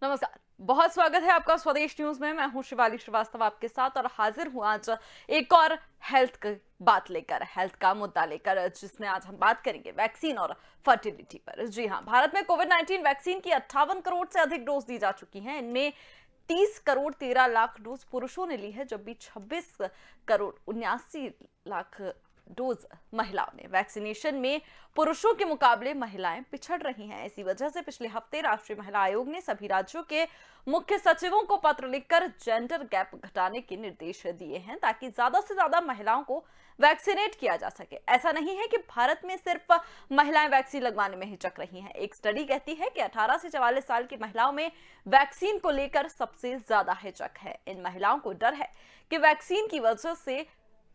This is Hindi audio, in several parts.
नमस्कार। बहुत स्वागत है आपका स्वदेश न्यूज में। मैं हूं शिवाली श्रीवास्तव आपके साथ और हाजिर हूं आज एक और हेल्थ की बात लेकर, हेल्थ का मुद्दा लेकर, जिसमें आज हम बात करेंगे वैक्सीन और फर्टिलिटी पर। जी हां, भारत में कोविड-19 वैक्सीन की 58 करोड़ से अधिक डोज दी जा चुकी हैं। इनमें 30 करोड़ 13 लाख डोज पुरुषों ने ली है, जबकि 26 करोड़ 79 लाख डोज महिलाओं ने। वैक्सीनेशन में पुरुषों के मुकाबले महिलाएं पिछड़ रही हैं। इसी वजह से पिछले हफ्ते राष्ट्रीय महिला आयोग ने सभी राज्यों के मुख्य सचिवों को पत्र लिखकर जेंडर गैप घटाने के निर्देश दिए हैं, ताकि ज्यादा से ज्यादा महिलाओं को वैक्सीनेट किया जा सके। ऐसा नहीं है कि भारत में सिर्फ महिलाएं वैक्सीन लगवाने में हिचक रही हैं। एक स्टडी कहती है कि 18 से 44 साल की महिलाओं में वैक्सीन को लेकर सबसे ज्यादा हिचक है। इन महिलाओं को डर है कि वैक्सीन की वजह से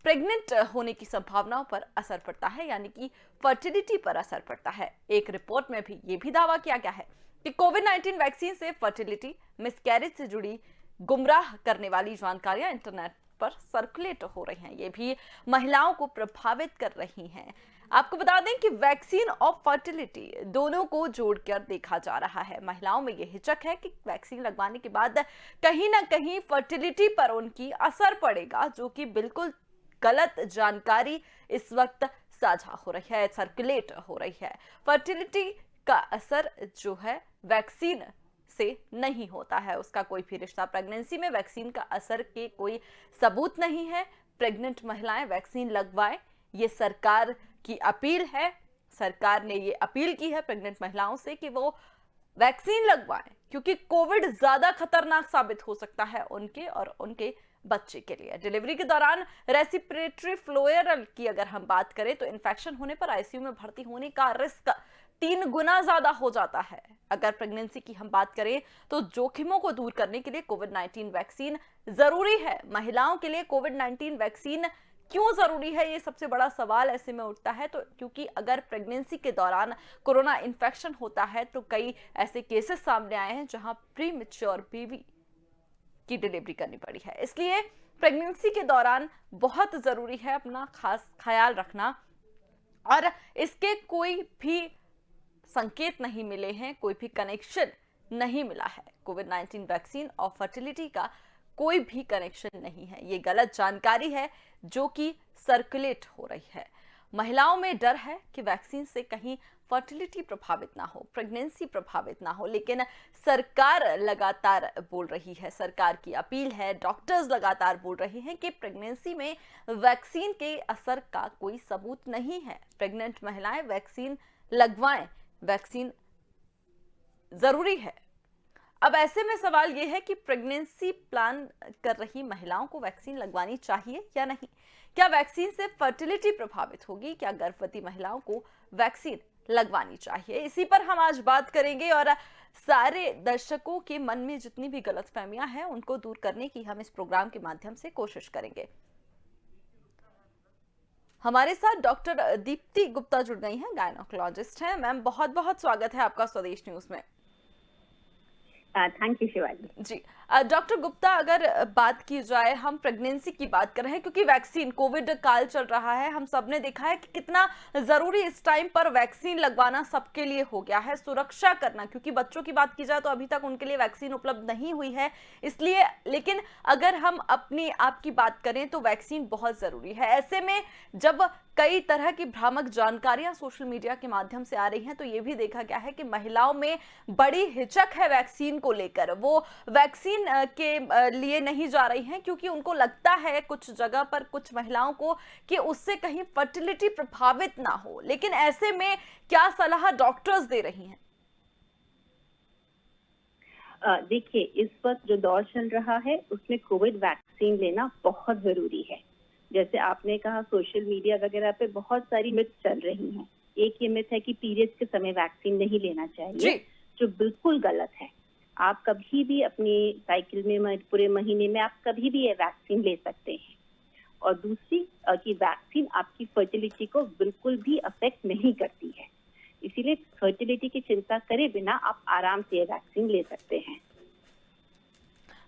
प्रेग्नेंट होने की संभावनाओं पर असर पड़ता है, यानी कि फर्टिलिटी पर असर पड़ता है। एक रिपोर्ट में भी यह भी दावा किया गया है कि कोविड-19 वैक्सीन से फर्टिलिटी, मिसकैरेज से जुड़ी गुमराह करने वाली जानकारियां इंटरनेट पर सर्कुलेट हो रही हैं। ये भी महिलाओं को प्रभावित कर रही हैं। आपको बता दें कि वैक्सीन और फर्टिलिटी दोनों को जोड़कर देखा जा रहा है। महिलाओं में यह हिचक है कि वैक्सीन लगवाने के बाद कहीं ना कहीं फर्टिलिटी पर उनकी असर पड़ेगा, जो कि बिल्कुल गलत जानकारी इस वक्त साझा हो रही है, सर्कुलेट हो रही है। फर्टिलिटी का असर जो है वैक्सीन से नहीं होता है, उसका कोई भी रिश्ता प्रेगनेंसी में वैक्सीन का असर के कोई सबूत नहीं है। प्रेग्नेंट महिलाएं वैक्सीन लगवाएं, ये सरकार की अपील है। सरकार ने ये अपील की है प्रेग्नेंट महिलाओं से कि वो वैक्सीन लगवाएं, क्योंकि कोविड ज्यादा खतरनाक साबित हो सकता है उनके और उनके बच्चे के लिए। डिलीवरी के दौरान रेस्पिरेटरी फ्लोयर की अगर हम बात करें तो इन्फेक्शन होने पर आईसीयू में भर्ती होने का रिस्क 3 गुना ज्यादा हो जाता है। अगर प्रेगनेंसी की हम बात करें तो जोखिमों को दूर करने के लिए कोविड-19 वैक्सीन जरूरी है। महिलाओं के लिए कोविड-19 वैक्सीन क्यों जरूरी है, ये सबसे बड़ा सवाल ऐसे में उठता है। तो क्योंकि अगर प्रेगनेंसी के दौरान कोरोना इन्फेक्शन होता है तो कई ऐसे केसेस सामने आए हैं जहां प्री मैच्योर बेबी की डिलीवरी करनी पड़ी है। इसलिए प्रेगनेंसी के दौरान बहुत जरूरी है अपना खास ख्याल रखना। और इसके कोई भी संकेत नहीं मिले हैं, कोई भी कनेक्शन नहीं मिला है। कोविड-19 वैक्सीन और फर्टिलिटी का कोई भी कनेक्शन नहीं है। ये गलत जानकारी है जो कि सर्कुलेट हो रही है। महिलाओं में डर है कि वैक्सीन से कहीं फर्टिलिटी प्रभावित ना हो, प्रेगनेंसी प्रभावित ना हो, लेकिन सरकार लगातार बोल रही है, सरकार की अपील है, डॉक्टर्स लगातार बोल रहे हैं कि प्रेगनेंसी में वैक्सीन के असर का कोई सबूत नहीं है। प्रेग्नेंट महिलाएं वैक्सीन लगवाएं, वैक्सीन जरूरी है। अब ऐसे में सवाल यह है कि प्रेगनेंसी प्लान कर रही महिलाओं को वैक्सीन लगवानी चाहिए या नहीं? क्या वैक्सीन से फर्टिलिटी प्रभावित होगी? क्या गर्भवती महिलाओं को वैक्सीन लगवानी चाहिए? इसी पर हम आज बात करेंगे और सारे दर्शकों के मन में जितनी भी गलतफहमियां हैं उनको दूर करने की हम इस प्रोग्राम के माध्यम से कोशिश करेंगे। हमारे साथ डॉक्टर दीप्ति गुप्ता जुड़ गई हैं, गायनोकोलॉजिस्ट हैं। मैम, बहुत बहुत स्वागत है आपका स्वदेश न्यूज में। Thank you Shivali ji. Doctor Gupta, अगर बात की जाए, हम प्रेगनेंसी की बात कर रहे हैं क्योंकि वैक्सीन, कोविड काल चल रहा है, हम सबने देखा है कि कितना जरूरी इस टाइम पर वैक्सीन लगवाना सबके लिए हो गया है, सुरक्षा करना। क्योंकि बच्चों की बात की जाए तो अभी तक उनके लिए वैक्सीन उपलब्ध नहीं हुई है, इसलिए। लेकिन अगर हम अपनी आपकी बात करें तो वैक्सीन बहुत जरूरी है। ऐसे में जब कई तरह की भ्रामक जानकारियां सोशल मीडिया के माध्यम से आ रही हैं, तो ये भी देखा गया है कि महिलाओं में बड़ी हिचक है वैक्सीन को लेकर। वो वैक्सीन के लिए नहीं जा रही हैं क्योंकि उनको लगता है कुछ जगह पर, कुछ महिलाओं को, कि उससे कहीं फर्टिलिटी प्रभावित ना हो। लेकिन ऐसे में क्या सलाह डॉक्टर्स दे रही हैं? देखिए, इस वक्त जो दौर चल रहा है उसमें कोविड वैक्सीन लेना बहुत जरूरी है। जैसे आपने कहा, सोशल मीडिया वगैरह पे बहुत सारी मिथ्स चल रही हैं। एक ये मिथ है कि पीरियड्स के समय वैक्सीन नहीं लेना चाहिए, जो बिल्कुल गलत है। आप कभी भी अपनी साइकिल में, पूरे महीने में आप कभी भी ये वैक्सीन ले सकते हैं। और दूसरी कि वैक्सीन आपकी फर्टिलिटी को बिल्कुल भी अफेक्ट नहीं करती है, इसीलिए फर्टिलिटी की चिंता करे बिना आप आराम से ये वैक्सीन ले सकते हैं।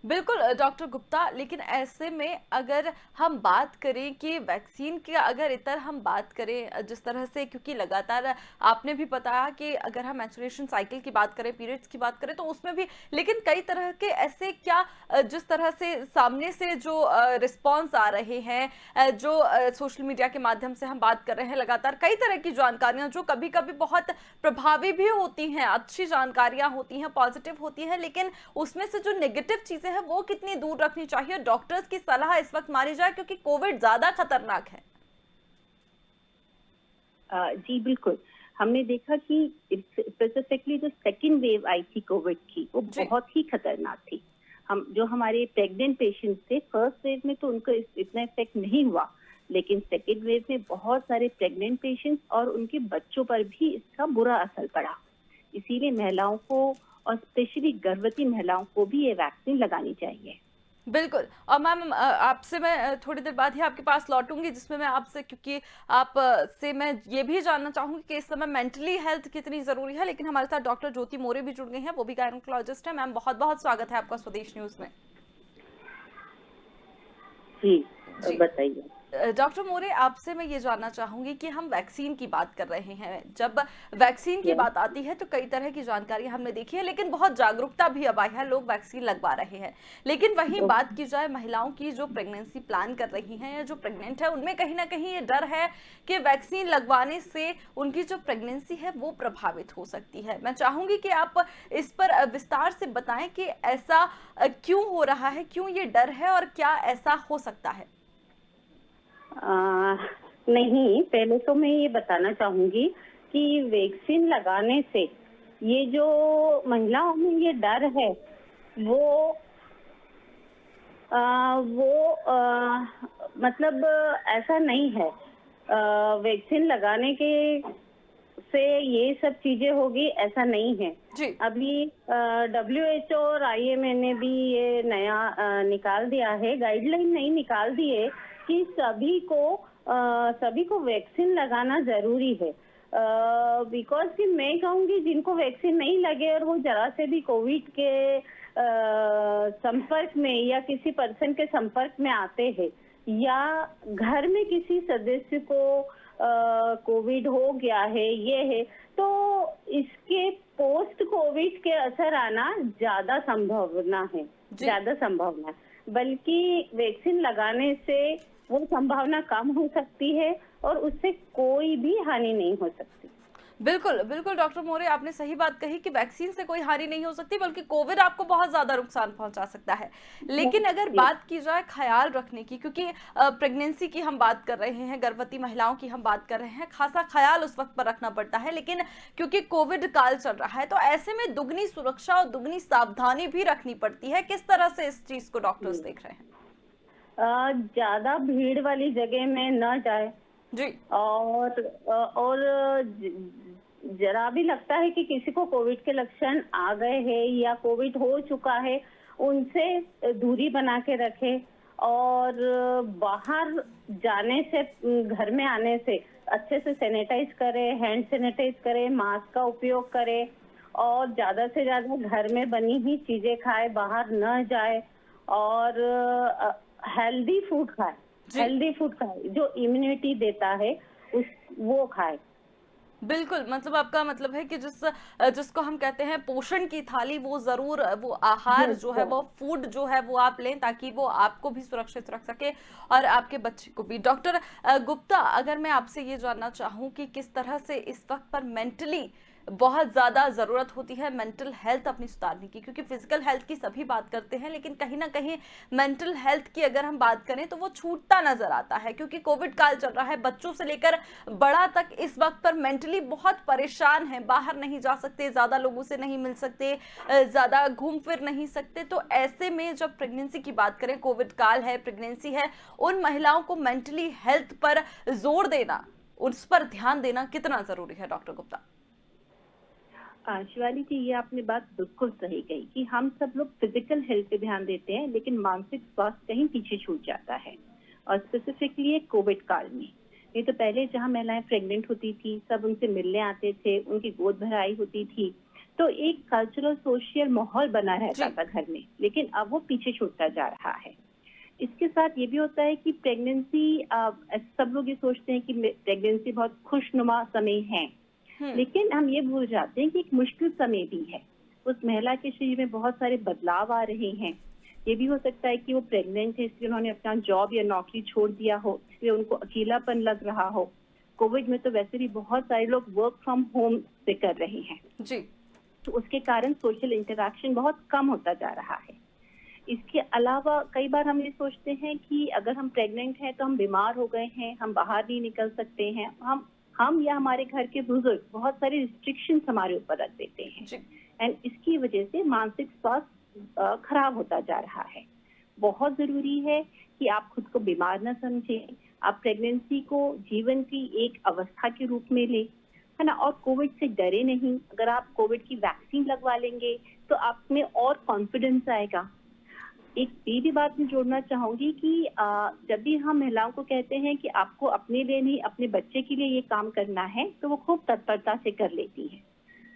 बिल्कुल डॉक्टर गुप्ता, लेकिन ऐसे में अगर हम बात करें कि वैक्सीन की अगर इतर हम बात करें जिस तरह से, क्योंकि लगातार आपने भी बताया कि अगर हम मेंस्ट्रुएशन साइकिल की बात करें, पीरियड्स की बात करें तो उसमें भी, लेकिन कई तरह के ऐसे क्या जिस तरह से सामने से जो रिस्पॉन्स आ रहे हैं, जो सोशल मीडिया के माध्यम से हम बात कर रहे हैं, लगातार कई तरह की जानकारियां जो कभी कभी बहुत प्रभावी भी होती हैं, अच्छी जानकारियां होती हैं, पॉजिटिव होती हैं, लेकिन उसमें से जो नेगेटिव चीजें हैं वो कितनी दूर रखनी चाहिए, डॉक्टर्स की सलाह इस वक्त मानी जाए क्योंकि कोविड ज्यादा खतरनाक है। जी बिल्कुल। हमने देखा कि स्पेसिफिकली जो सेकेंड वेव आई थी कोविड की, वो जी बहुत ही खतरनाक थी। हम जो हमारे प्रेग्नेंट पेशेंट्स थे, फर्स्ट वेव में तो उनको इतना इफेक्ट नहीं हुआ, लेकिन सेकेंड वेव में बहुत सारे प्रेग्नेंट पेशेंट्स और उनके बच्चों पर भी इसका बुरा असर पड़ा। इसीलिए महिलाओं को और स्पेशली गर्भवती महिलाओं को भी ये वैक्सीन लगानी चाहिए। बिल्कुल। और मैम आपसे मैं थोड़ी देर बाद ही आपके पास लौटूंगी, जिसमें मैं आपसे, क्योंकि आप से मैं ये भी जानना चाहूंगी कि इस समय मेंटली हेल्थ कितनी जरूरी है, लेकिन हमारे साथ डॉक्टर ज्योति मोरे भी जुड़ गई हैं, वो भी गायनेकोलॉजिस्ट है। मैम बहुत बहुत स्वागत है आपका स्वदेश न्यूज में। जी जी बताइए। डॉक्टर मोरे, आपसे मैं ये जानना चाहूंगी कि हम वैक्सीन की बात कर रहे हैं, जब वैक्सीन की यस। बात आती है तो कई तरह की जानकारी हमने देखी है, लेकिन बहुत जागरूकता भी अब आई है, लोग वैक्सीन लगवा रहे हैं। लेकिन वहीं बात की जाए महिलाओं की जो प्रेगनेंसी प्लान कर रही हैं या जो प्रेग्नेंट है, उनमें कहीं ना कहीं ये डर है कि वैक्सीन लगवाने से उनकी जो प्रेगनेंसी है वो प्रभावित हो सकती है। मैं चाहूंगी कि आप इस पर विस्तार से बताएं कि ऐसा क्यों हो रहा है, क्यों ये डर है और क्या ऐसा हो सकता है। आ, नहीं, पहले तो मैं ये बताना चाहूंगी कि वैक्सीन लगाने से ये जो महिलाओं में ये डर है, वो मतलब ऐसा नहीं है। वैक्सीन लगाने के से ये सब चीजें होगी, ऐसा नहीं है। जी अभी WHO और IMA ने भी ये नया निकाल दिया है, गाइडलाइन नहीं निकाल दी है कि सभी को वैक्सीन लगाना जरूरी है। बिकॉज कि मैं कहूँगी जिनको वैक्सीन नहीं लगे और वो जरा से भी कोविड के संपर्क में या किसी पर्सन के संपर्क में आते हैं, या घर में किसी सदस्य को कोविड हो गया है, ये है, तो इसके पोस्ट कोविड के असर आना ज्यादा संभावना है, ज्यादा संभावना है। बल्कि वैक्सीन लगाने से वो संभावना कम हो सकती है और उससे कोई भी हानि नहीं हो सकती। बिल्कुल बिल्कुल डॉक्टर मोरे, आपने सही बात कही कि वैक्सीन से कोई हानि नहीं हो सकती, बल्कि कोविड आपको बहुत ज्यादा नुकसान पहुंचा सकता है। लेकिन अगर बात की जाए ख्याल रखने की, क्योंकि प्रेगनेंसी की हम बात कर रहे हैं, गर्भवती महिलाओं की हम बात कर रहे हैं, खासा ख्याल उस वक्त पर रखना पड़ता है, लेकिन क्योंकि कोविड काल चल रहा है तो ऐसे में दुगनी सुरक्षा और दुगनी सावधानी भी रखनी पड़ती है। किस तरह से इस चीज को डॉक्टर्स देख रहे हैं? ज्यादा भीड़ वाली जगह में न जाए जी और जरा भी लगता है कि किसी को कोविड के लक्षण आ गए हैं या कोविड हो चुका है, उनसे दूरी बना के रखे और बाहर जाने से, घर में आने से अच्छे से सैनिटाइज करे, हैंड सैनिटाइज करे, मास्क का उपयोग करे और ज्यादा से ज्यादा घर में बनी ही चीजें खाए, बाहर न जाए और हेल्दी फूड खाए। हेल्दी फूड खाए जो इम्यूनिटी देता है, वो खाए। बिल्कुल, मतलब आपका मतलब है कि जिसको हम कहते हैं पोषण की थाली, वो जरूर, वो आहार जो है, वो फूड जो है वो आप लें, ताकि वो आपको भी सुरक्षित रख सके और आपके बच्चे को भी। डॉक्टर गुप्ता, अगर मैं आपसे ये जानना चाहूँ कि किस तरह से इस वक्त पर मेंटली बहुत ज्यादा जरूरत होती है मेंटल हेल्थ अपनी सुधारने की, क्योंकि फिजिकल हेल्थ की सभी बात करते हैं, लेकिन कहीं ना कहीं मेंटल हेल्थ की अगर हम बात करें तो वो छूटता नजर आता है, क्योंकि कोविड काल चल रहा है, बच्चों से लेकर बड़ा तक इस वक्त पर मेंटली बहुत परेशान है, बाहर नहीं जा सकते, ज्यादा लोगों से नहीं मिल सकते, ज्यादा घूम फिर नहीं सकते। तो ऐसे में जब प्रेगनेंसी की बात करें, कोविड काल है, प्रेगनेंसी है, उन महिलाओं को मेंटली हेल्थ पर जोर देना, उस पर ध्यान देना कितना जरूरी है डॉक्टर गुप्ता? शिवाली जी, ये आपने बात बिल्कुल सही कही कि हम सब लोग फिजिकल हेल्थ पे ध्यान देते हैं, लेकिन मानसिक स्वास्थ्य कहीं पीछे छूट जाता है, और स्पेसिफिकली कोविड काल में। नहीं तो पहले जहाँ महिलाएं प्रेग्नेंट होती थी, सब उनसे मिलने आते थे, उनकी गोद भराई होती थी, तो एक कल्चरल सोशल माहौल बना रहता जी। था घर में, लेकिन अब वो पीछे छूटता जा रहा है। इसके साथ ये भी होता है कि प्रेगनेंसी, सब लोग ये सोचते हैं कि प्रेगनेंसी बहुत खुशनुमा समय है, लेकिन हम ये भूल जाते हैं कि एक मुश्किल समय भी है। उस महिला के शरीर में बहुत सारे बदलाव आ रहे हैं। ये भी हो सकता है कि वो प्रेग्नेंट है, इसलिए उन्होंने अपना जॉब या नौकरी छोड़ दिया हो, इसलिए उनको अकेलापन लग रहा हो। कोविड में तो वैसे भी बहुत सारे लोग वर्क फ्रॉम होम से कर रहे हैं, जी। तो उसके कारण सोशल इंटरेक्शन बहुत कम होता जा रहा है। इसके अलावा कई बार हम ये सोचते हैं कि अगर हम प्रेग्नेंट हैं तो हम बीमार हो गए हैं, हम बाहर नहीं निकल सकते हैं, हम या हमारे घर के बुजुर्ग बहुत सारी रिस्ट्रिक्शंस हमारे ऊपर रख देते हैं, जी। एंड इसकी वजह से मानसिक स्वास्थ्य खराब होता जा रहा है। बहुत जरूरी है कि आप खुद को बीमार न समझें, आप प्रेगनेंसी को जीवन की एक अवस्था के रूप में लें, है ना, और कोविड से डरे नहीं। अगर आप कोविड की वैक्सीन लगवा लेंगे तो आप में और कॉन्फिडेंस आएगा। एक ये भी बात मैं जोड़ना चाहूंगी कि जब भी हम महिलाओं को कहते हैं कि आपको अपने लिए नहीं अपने बच्चे के लिए ये काम करना है, तो वो खूब तत्परता से कर लेती है।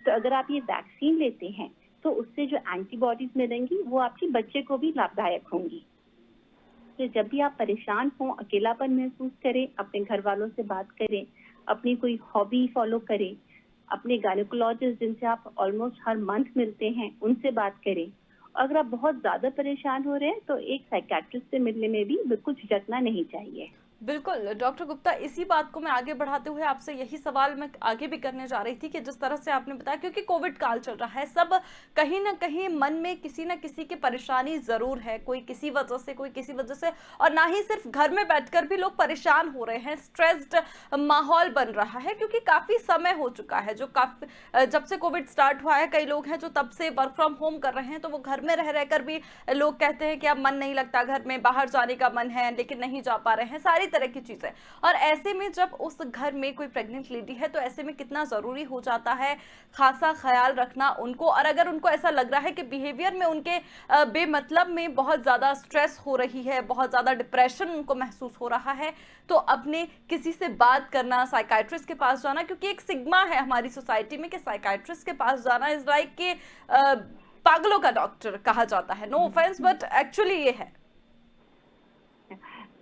तो अगर आप ये वैक्सीन लेते हैं तो उससे जो एंटीबॉडीज मिलेंगी वो आपके बच्चे को भी लाभदायक होंगी। तो जब भी आप परेशान हो, अकेलापन महसूस करें, अपने घर वालों से बात करें, अपनी कोई हॉबी फॉलो करें, अपने गायनेकोलॉजिस्ट जिनसे आप ऑलमोस्ट हर मंथ मिलते हैं उनसे बात करें। अगर आप बहुत ज्यादा परेशान हो रहे हैं तो एक साइकियाट्रिस्ट से मिलने में भी बिल्कुल झिझकना नहीं चाहिए। बिल्कुल डॉक्टर गुप्ता, इसी बात को मैं आगे बढ़ाते हुए आपसे यही सवाल मैं आगे भी करने जा रही थी कि जिस तरह से आपने बताया, क्योंकि कोविड काल चल रहा है, सब कहीं ना कहीं मन में किसी ना किसी की परेशानी जरूर है, कोई किसी वजह से, कोई किसी वजह से, और ना ही सिर्फ घर में बैठकर भी लोग परेशान हो रहे हैं, स्ट्रेस्ड माहौल बन रहा है, क्योंकि काफी समय हो चुका है, जो काफी जब से कोविड स्टार्ट हुआ है, कई लोग हैं जो तब से वर्क फ्रॉम होम कर रहे हैं, तो वो घर में रह रहकर भी लोग कहते हैं कि अब मन नहीं लगता घर में, बाहर जाने का मन है लेकिन नहीं जा पा रहे हैं, सारी तरह की चीजें। और ऐसे में जब उस घर में कोई प्रेग्नेंट लेडी है, तो ऐसे में कितना जरूरी हो जाता है खासा ख्याल रखना उनको। और अगर उनको ऐसा लग रहा है कि बिहेवियर में उनके बेमतलब में बहुत ज्यादा स्ट्रेस हो रही है, बहुत ज्यादा डिप्रेशन उनको महसूस हो रहा है, तो अपने किसी से बात करना, साइकाइट्रिस्ट के पास जाना, क्योंकि एक सिग्मा है हमारी सोसाइटी में कि साइकाइट्रिस्ट के पास जाना इज लाइक कि पागलों का डॉक्टर कहा जाता है। नो ऑफेंस, बट एक्चुअली ये है।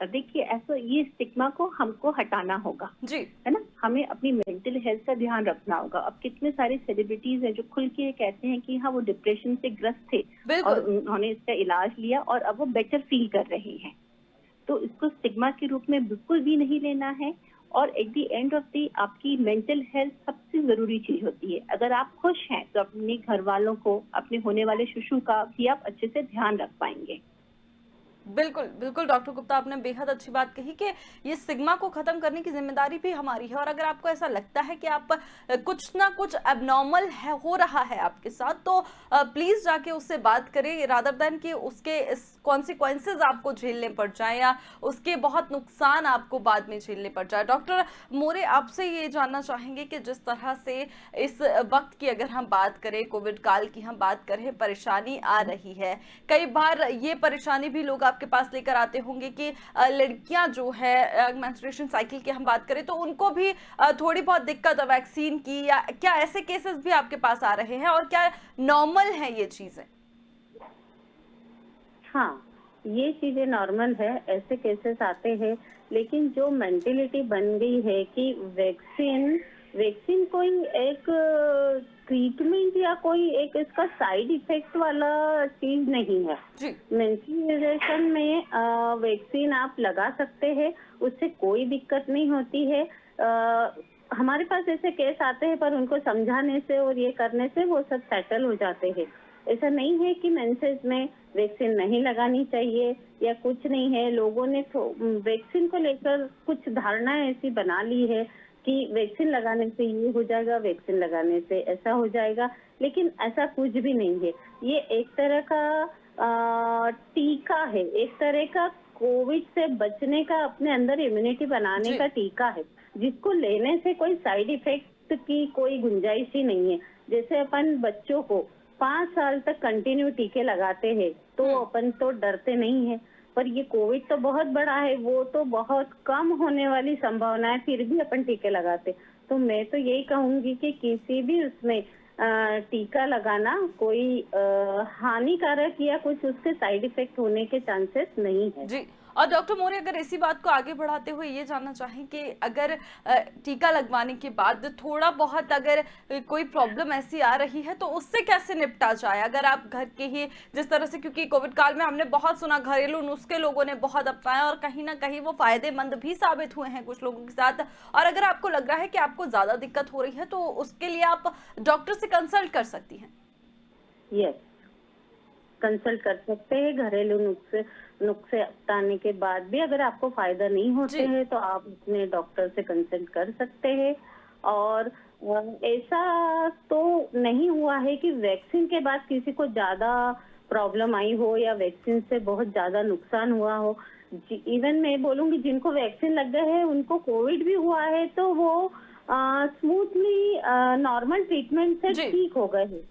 देखिए, ऐसा ये स्टिग्मा को हमको हटाना होगा, जी। है ना। हमें अपनी मेंटल हेल्थ का ध्यान रखना होगा। अब कितने सारे सेलिब्रिटीज हैं जो खुल के कहते हैं कि हाँ वो डिप्रेशन से ग्रस्त थे और उन्होंने इसका इलाज लिया और अब वो बेटर फील कर रहे हैं। तो इसको स्टिग्मा के रूप में बिल्कुल भी नहीं लेना है। और at the end of the आपकी मेंटल हेल्थ सबसे जरूरी चीज होती है। अगर आप खुश हैं तो अपने घर वालों को, अपने होने वाले शिशु का भी आप अच्छे से ध्यान रख पाएंगे। बिल्कुल बिल्कुल डॉक्टर गुप्ता, आपने बेहद अच्छी बात कही कि ये सिग्मा को खत्म करने की जिम्मेदारी भी हमारी है। और अगर आपको ऐसा लगता है कि आप कुछ ना कुछ एबनॉर्मल है हो रहा है आपके साथ, तो प्लीज जाके उससे बात करें, रादर देन कि उसके कॉन्सिक्वेंसेज आपको झेलने पड़ जाए या उसके बहुत नुकसान आपको बाद में झेलने पड़ जाए। डॉक्टर मोरे, आपसे ये जानना चाहेंगे कि जिस तरह से इस वक्त की अगर हम बात करें, कोविड काल की हम बात करें, परेशानी आ रही है, कई बार ये परेशानी भी लोग आपके पास लेकर आते होंगे कि लड़कियां जो है मेंस्ट्रुएशन साइकिल की हम बात करें तो उनको भी थोड़ी बहुत दिक्कत है वैक्सीन की, या क्या ऐसे केसेस भी आपके पास आ रहे हैं और क्या नॉर्मल है ये चीजें? हाँ, ये चीजें नॉर्मल है, ऐसे केसेस आते हैं। लेकिन जो मेंटेलिटी बन गई है कि वैक्सीन कोई एक ट्रीटमेंट या कोई एक इसका साइड इफेक्ट वाला चीज नहीं है। मेंस्ट्रुएशन में वैक्सीन आप लगा सकते हैं, उससे कोई दिक्कत नहीं होती है। हमारे पास ऐसे केस आते हैं पर उनको समझाने से और ये करने से वो सब सेटल हो जाते हैं। ऐसा नहीं है कि मेंसेस में वैक्सीन नहीं लगानी चाहिए या कुछ नहीं है। लोगों ने वैक्सीन को लेकर कुछ धारणा ऐसी बना ली है कि वैक्सीन लगाने से ये हो जाएगा, वैक्सीन लगाने से ऐसा हो जाएगा, लेकिन ऐसा कुछ भी नहीं है। ये एक तरह का टीका है, एक तरह का कोविड से बचने का, अपने अंदर इम्यूनिटी बनाने का टीका है, जिसको लेने से कोई साइड इफेक्ट की कोई गुंजाइश ही नहीं है। जैसे अपन बच्चों को 5 साल तक कंटिन्यू टीके लगाते हैं तो अपन तो डरते नहीं है, पर ये कोविड तो बहुत बड़ा है, वो तो बहुत कम होने वाली संभावना है, फिर भी अपन टीके लगाते। तो मैं तो यही कहूंगी कि किसी भी उसमें टीका लगाना कोई हानिकारक या कुछ उसके साइड इफेक्ट होने के चांसेस नहीं है। जी। और डॉक्टर मौर्य, अगर इसी बात को आगे बढ़ाते हुए ये जानना चाहें कि अगर टीका लगवाने के बाद थोड़ा बहुत अगर कोई प्रॉब्लम ऐसी आ रही है तो उससे कैसे निपटा जाए? अगर आप घर के ही जिस तरह से, क्योंकि कोविड काल में हमने बहुत सुना घरेलू नुस्खे लोगों ने बहुत अपनाए और कहीं ना कहीं वो फायदेमंद भी साबित हुए हैं कुछ लोगों के साथ। और अगर आपको लग रहा है कि आपको ज्यादा दिक्कत हो रही है तो उसके लिए आप डॉक्टर से कंसल्ट कर सकती हैं। यस, कंसल्ट कर सकते हैं। घरेलू नुस्खे अपनाने के बाद भी अगर आपको फायदा नहीं होते हैं तो आप अपने डॉक्टर से कंसल्ट कर सकते हैं। और ऐसा तो नहीं हुआ है कि वैक्सीन के बाद किसी को ज्यादा प्रॉब्लम आई हो या वैक्सीन से बहुत ज्यादा नुकसान हुआ हो। इवन मैं बोलूंगी जिनको वैक्सीन लग गए है उनको कोविड भी हुआ है तो वो स्मूथली नॉर्मल ट्रीटमेंट से ठीक हो गए हैं।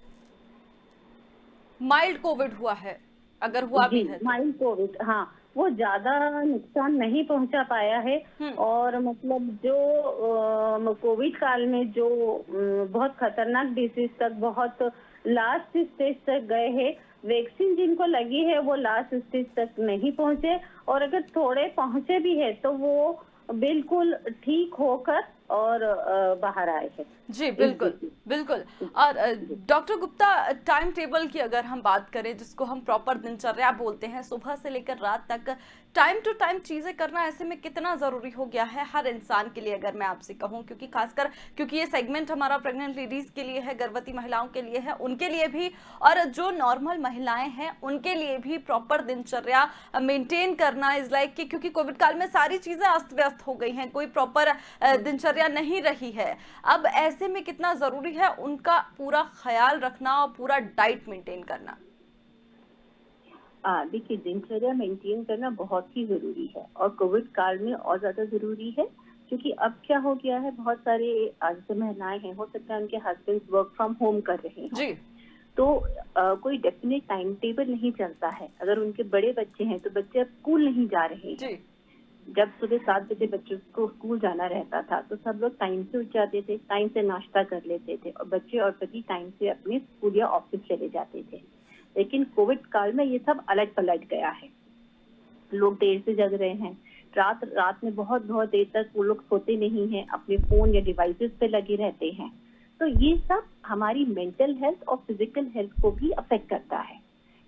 माइल्ड कोविड हुआ है, अगर हुआ भी है तो। माइल्ड कोविड, हाँ, वो ज्यादा नुकसान नहीं पहुंचा पाया है। और मतलब जो कोविड काल में जो बहुत खतरनाक डिसीज तक, बहुत लास्ट स्टेज तक गए हैं, वैक्सीन जिनको लगी है वो लास्ट स्टेज तक नहीं पहुंचे। और अगर थोड़े पहुंचे भी है तो वो बिल्कुल ठीक होकर और बाहर आए हैं। जी बिल्कुल बिल्कुल। और डॉक्टर गुप्ता, टाइम टेबल की अगर हम बात करें, जिसको हम प्रॉपर दिनचर्या बोलते हैं, सुबह से लेकर रात तक टाइम टू टाइम चीजें करना ऐसे में कितना जरूरी हो गया है हर इंसान के लिए, अगर मैं आपसे कहूं, क्योंकि खासकर क्योंकि ये सेगमेंट हमारा प्रेग्नेंट लेडीज के लिए है, गर्भवती महिलाओं के लिए है, उनके लिए भी, और जो नॉर्मल महिलाएं हैं उनके लिए भी प्रॉपर दिनचर्या मेंटेन करना इज लाइक कि, क्योंकि कोविड काल में सारी चीजें अस्त व्यस्त हो गई हैं, कोई प्रॉपर दिनचर्या नहीं रही है। अब ऐसे में कितना जरूरी है उनका पूरा ख्याल रखना और पूरा डाइट मेंटेन करना? देखिए, दिनचर्या मेंटेन करना बहुत ही जरूरी है और कोविड काल में और ज्यादा जरूरी है, क्योंकि अब क्या हो गया है, बहुत सारे जो महिलाएं हैं, हो सकता है उनके हस्बैंड वर्क फ्रॉम होम कर रहे हैं जी, तो कोई डेफिनेट टाइम टेबल नहीं चलता है। अगर उनके बड़े बच्चे हैं तो बच्चे अब स्कूल नहीं जा रहे हैं जी। जब सुबह 7 बजे बच्चों को स्कूल जाना रहता था तो सब लोग टाइम से उठ जाते थे, टाइम से नाश्ता कर लेते थे और बच्चे और पति टाइम से अपने स्कूल या ऑफिस चले जाते थे। लेकिन कोविड काल में ये सब अलट पलट गया है। लोग देर से जग रहे हैं, रात में बहुत बहुत देर तक वो लोग सोते नहीं हैं, अपने फोन या डिवाइसेस पे लगे रहते हैं। तो ये सब हमारी मेंटल हेल्थ और फिजिकल हेल्थ को भी अफेक्ट करता है।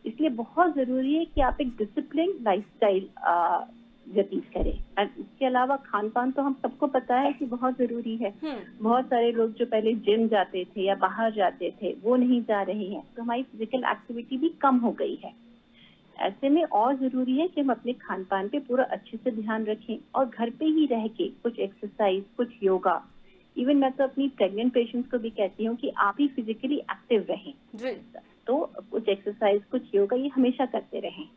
इसलिए बहुत जरूरी है कि आप एक डिसिप्लिन लाइफस्टाइल व्यतीत करें। और इसके अलावा खान पान तो हम सबको पता है कि बहुत जरूरी है। बहुत सारे लोग जो पहले जिम जाते थे या बाहर जाते थे वो नहीं जा रहे हैं, तो हमारी फिजिकल एक्टिविटी भी कम हो गई है। ऐसे में और जरूरी है कि हम अपने खान पान पे पूरा अच्छे से ध्यान रखें और घर पे ही रह के कुछ एक्सरसाइज, कुछ योगा, इवन मैं तो अपनी प्रेग्नेंट पेशेंट्स को भी कहती हूँ कि आप ही फिजिकली एक्टिव रहें जी। तो कुछ एक्सरसाइज, कुछ योगा, ये हमेशा करते रहें।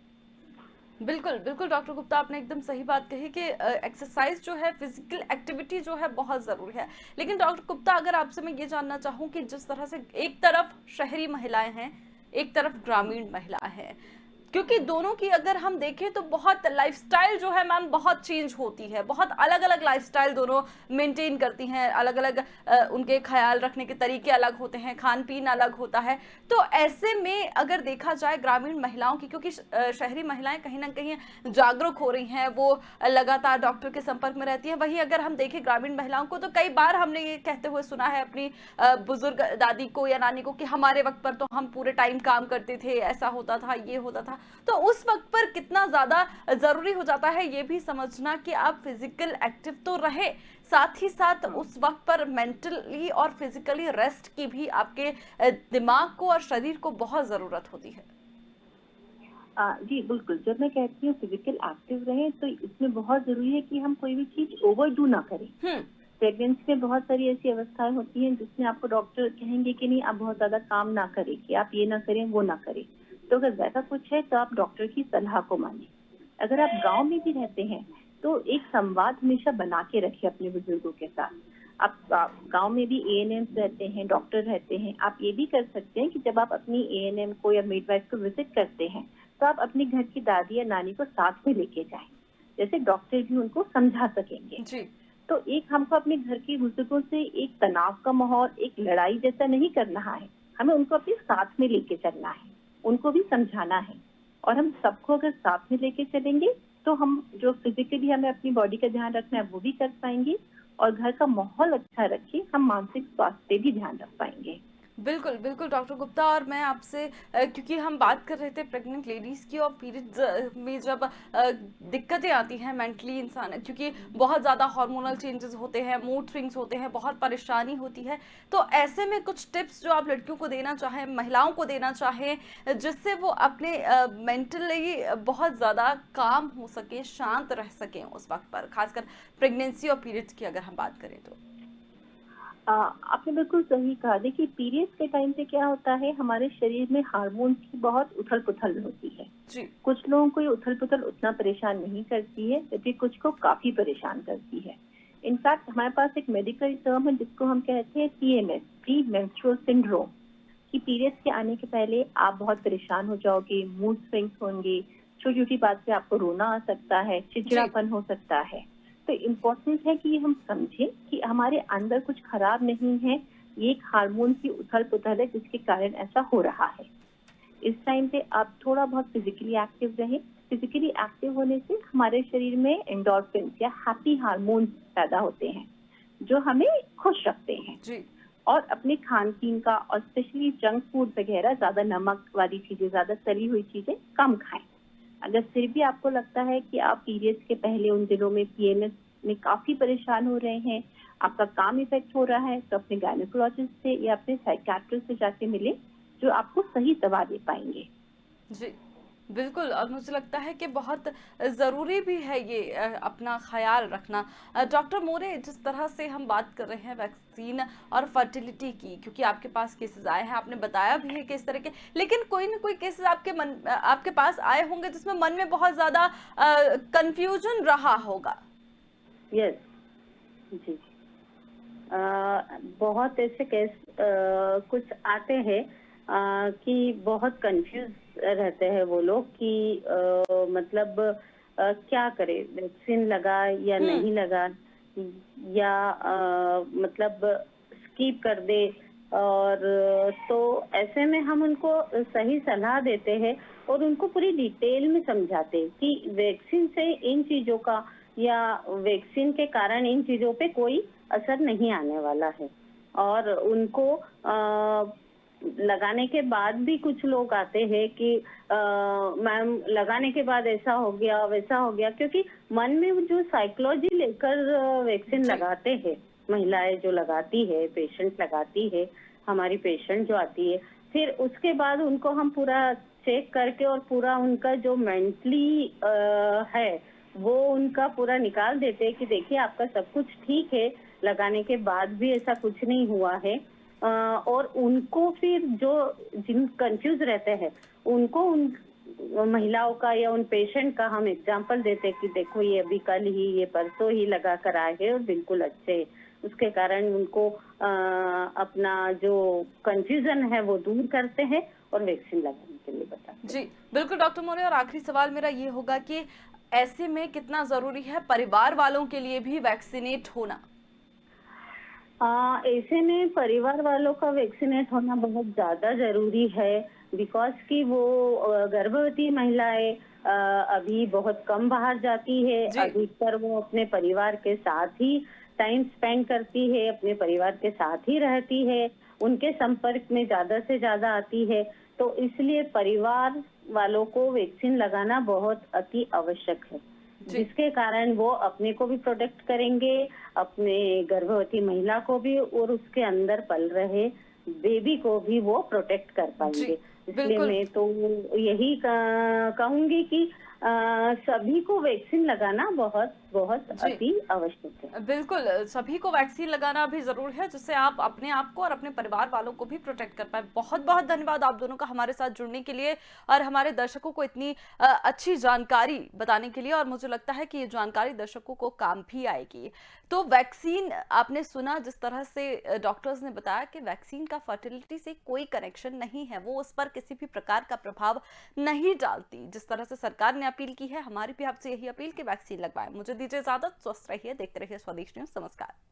बिल्कुल बिल्कुल डॉक्टर गुप्ता, आपने एकदम सही बात कही कि एक्सरसाइज जो है, फिजिकल एक्टिविटी जो है बहुत ज़रूरी है। लेकिन डॉक्टर गुप्ता, अगर आपसे मैं ये जानना चाहूँ कि जिस तरह से एक तरफ शहरी महिलाएं हैं, एक तरफ ग्रामीण महिलाएं हैं, क्योंकि दोनों की अगर हम देखें तो बहुत लाइफस्टाइल जो है मैम बहुत चेंज होती है, बहुत अलग अलग लाइफस्टाइल दोनों मेंटेन करती हैं, अलग अलग उनके ख्याल रखने के तरीके अलग होते हैं, खान पीन अलग होता है। तो ऐसे में अगर देखा जाए ग्रामीण महिलाओं की, क्योंकि शहरी महिलाएं कहीं ना कहीं जागरूक हो रही हैं, वो लगातार डॉक्टर के संपर्क में रहती हैं, वहीं अगर हम देखें ग्रामीण महिलाओं को तो कई बार हमने ये कहते हुए सुना है अपनी बुजुर्ग दादी को या नानी को कि हमारे वक्त पर तो हम पूरे टाइम काम करते थे, ऐसा होता था, ये होता था। तो उस वक्त पर कितना ज्यादा जरूरी हो जाता है ये भी समझना कि आप फिजिकल एक्टिव तो रहे, साथ ही साथ उस वक्त पर मेंटली और फिजिकली रेस्ट की भी आपके दिमाग को और शरीर को बहुत जरूरत होती है। जी बिल्कुल, जब मैं कहती हूँ फिजिकल एक्टिव रहे तो इसमें बहुत जरूरी है कि हम कोई भी चीज ओवरडू ना करें। प्रेगनेंसी में बहुत सारी ऐसी अवस्थाएं होती हैं जिसमें आपको डॉक्टर कहेंगे कि नहीं, आप बहुत ज्यादा काम ना करें, कि आप ये ना करें, वो ना करें। तो अगर वैसा कुछ है तो आप डॉक्टर की सलाह को मानें। अगर आप गांव में भी रहते हैं तो एक संवाद हमेशा बना के रखें अपने बुजुर्गों के साथ। आप गांव में भी ANMs रहते हैं, डॉक्टर रहते हैं। आप ये भी कर सकते हैं कि जब आप अपनी ANM को या मिडवाइफ को विजिट करते हैं तो आप अपने घर की दादी या नानी को साथ में लेके जाएं, जैसे डॉक्टर भी उनको समझा सकेंगे जी। तो एक हमको अपने घर के बुजुर्गों से एक तनाव का माहौल, एक लड़ाई जैसा नहीं करना है। हमें उनको अपने साथ में लेके चलना है, उनको भी समझाना है। और हम सबको अगर साथ में लेके चलेंगे तो हम जो फिजिकली हमें अपनी बॉडी का ध्यान रखना है वो भी कर पाएंगे, और घर का माहौल अच्छा रखे हम मानसिक स्वास्थ्य पे भी ध्यान रख पाएंगे। बिल्कुल, बिल्कुल डॉक्टर गुप्ता। और मैं आपसे क्योंकि हम बात कर रहे थे प्रेग्नेंट लेडीज़ की और पीरियड्स में जब दिक्कतें आती हैं मेंटली इंसान, क्योंकि बहुत ज़्यादा हार्मोनल चेंजेस होते हैं, मूड स्विंग्स होते हैं, बहुत परेशानी होती है। तो ऐसे में कुछ टिप्स जो आप लड़कियों को देना चाहें, महिलाओं को देना चाहें, जिससे वो अपने मेंटली बहुत ज़्यादा काम हो सकें, शांत रह सकें उस वक़्त पर, ख़ासकर प्रेगनेंसी और पीरियड्स की अगर हम बात करें तो? आपने बिल्कुल सही कहा। देखिए, पीरियड्स के टाइम पे क्या होता है, हमारे शरीर में हार्मोन्स की बहुत उथल-पुथल होती है। जी, कुछ लोगों को ये उथल-पुथल उतना परेशान नहीं करती है, जबकि कुछ को काफी परेशान करती है। इनफैक्ट हमारे पास एक मेडिकल टर्म है जिसको हम कहते हैं पीएमएस, प्री मेंस्ट्रुअल सिंड्रोम, कि पीरियड्स के आने के पहले आप बहुत परेशान हो जाओगे, मूड स्विंग्स होंगे, छोटी-छोटी बात पे आपको रोना आ सकता है, जी, चिड़चिड़ापन हो सकता है। तो इम्पोर्टेंट है कि हम समझें कि हमारे अंदर कुछ खराब नहीं है, ये एक हार्मोन की उथल-पुथल है जिसके कारण ऐसा हो रहा है। इस टाइम पे आप थोड़ा बहुत फिजिकली एक्टिव रहें। फिजिकली एक्टिव होने से हमारे शरीर में एंडोर्फिन्स या हैप्पी हार्मोन्स पैदा होते हैं, जो हमें खुश रखते हैं। जी, और अपने खान-पीन का और स्पेशली जंक फूड वगैरह, ज़्यादा नमक वाली चीज़ें, ज़्यादा तली हुई चीज़ें कम खाएँ। अगर फिर भी आपको लगता है कि आप पीरियड्स के पहले उन दिनों में पीएमएस में काफ़ी परेशान हो रहे हैं, आपका काम इफ़ेक्ट हो रहा है, तो अपने गायनेकोलॉजिस्ट से या अपने साइकियाट्रिस्ट से जाके मिलें, जो आपको सही दवा दे पाएँगे। जी। बिल्कुल। और मुझे लगता है कि बहुत ज़रूरी भी है ये अपना ख़्याल रखना। डॉक्टर मोरे, जिस तरह से हम बात कर रहे हैं वैक्सीन और फर्टिलिटी की, क्योंकि आपके पास केसेस आए हैं, आपने बताया भी है कि इस तरह के, लेकिन कोई ना कोई केसेस आपके पास आए होंगे जिसमें मन में बहुत ज़्यादा कन्फ्यूजन रहा होगा। यस, जी। बहुत ऐसे केस कुछ आते हैं कि बहुत कंफ्यूज रहते हैं वो लोग कि मतलब क्या करें, वैक्सीन लगा या हुँ, नहीं लगा, या मतलब स्किप कर दे। और तो ऐसे में हम उनको सही सलाह देते हैं और उनको पूरी डिटेल में समझाते हैं कि वैक्सीन से इन चीजों का या वैक्सीन के कारण इन चीजों पे कोई असर नहीं आने वाला है। और उनको लगाने के बाद भी कुछ लोग आते हैं कि मैम लगाने के बाद ऐसा हो गया वैसा हो गया, क्योंकि मन में जो साइकोलॉजी लेकर वैक्सीन जी, लगाते हैं, महिलाएं जो लगाती है, पेशेंट लगाती है, हमारी पेशेंट जो आती है, फिर उसके बाद उनको हम पूरा चेक करके और पूरा उनका जो मेंटली है वो उनका पूरा निकाल देते हैं कि देखिए आपका सब कुछ ठीक है, लगाने के बाद भी ऐसा कुछ नहीं हुआ है। और उनको फिर जो जिन कंफ्यूज रहते हैं उनको उन महिलाओं का या उन पेशेंट का हम एग्जांपल देते हैं कि देखो ये अभी कल ही, ये परसों ही लगा कर आए हैं और बिल्कुल अच्छे हैं। उसके कारण उनको अपना जो कंफ्यूजन है वो दूर करते हैं और वैक्सीन लगाने के लिए बताते जी। हैं। बिल्कुल डॉक्टर मोरे, और आखिरी सवाल मेरा ये होगा कि ऐसे में कितना ज़रूरी है परिवार वालों के लिए भी वैक्सीनेट होना? ऐसे में परिवार वालों का वैक्सीनेट होना बहुत ज़्यादा ज़रूरी है, बिकॉज़ कि वो गर्भवती महिलाएं अभी बहुत कम बाहर जाती है, जी, अधिकतर वो अपने परिवार के साथ ही टाइम स्पेंड करती है, अपने परिवार के साथ ही रहती है, उनके संपर्क में ज़्यादा से ज़्यादा आती है, तो इसलिए परिवार वालों को वैक्सीन लगाना बहुत अति आवश्यक है। जी, जिसके कारण वो अपने को भी प्रोटेक्ट करेंगे, अपने गर्भवती महिला को भी और उसके अंदर पल रहे बेबी को भी वो प्रोटेक्ट कर जी। पाएंगे। इसलिए बिल्कुल। मैं तो यही कहूंगी कि सभी को वैक्सीन लगाना बहुत बहुत जी। अति आवश्यक है। बिल्कुल, सभी को वैक्सीन लगाना भी ज़रूर है, जिससे आप अपने आप को और अपने परिवार वालों को भी प्रोटेक्ट कर पाएँ। बहुत-बहुत धन्यवाद आप दोनों का हमारे साथ जुड़ने के लिए और हमारे दर्शकों को इतनी अच्छी जानकारी बताने के लिए, और मुझे लगता है कि ये जानकारी दर्शकों को काम भी आएगी। तो वैक्सीन आपने सुना, जिस तरह से डॉक्टर्स ने बताया कि वैक्सीन का फर्टिलिटी से कोई कनेक्शन नहीं है, वो उस पर किसी भी प्रकार का प्रभाव नहीं डालती। जिस तरह से सरकार ने अपील की है, हमारी भी आपसे यही अपील कि वैक्सीन लगवाएं। मुझे दीजिए इजाजत, स्वस्थ रहिए, देखते रहिए स्वदेश न्यूज। नमस्कार।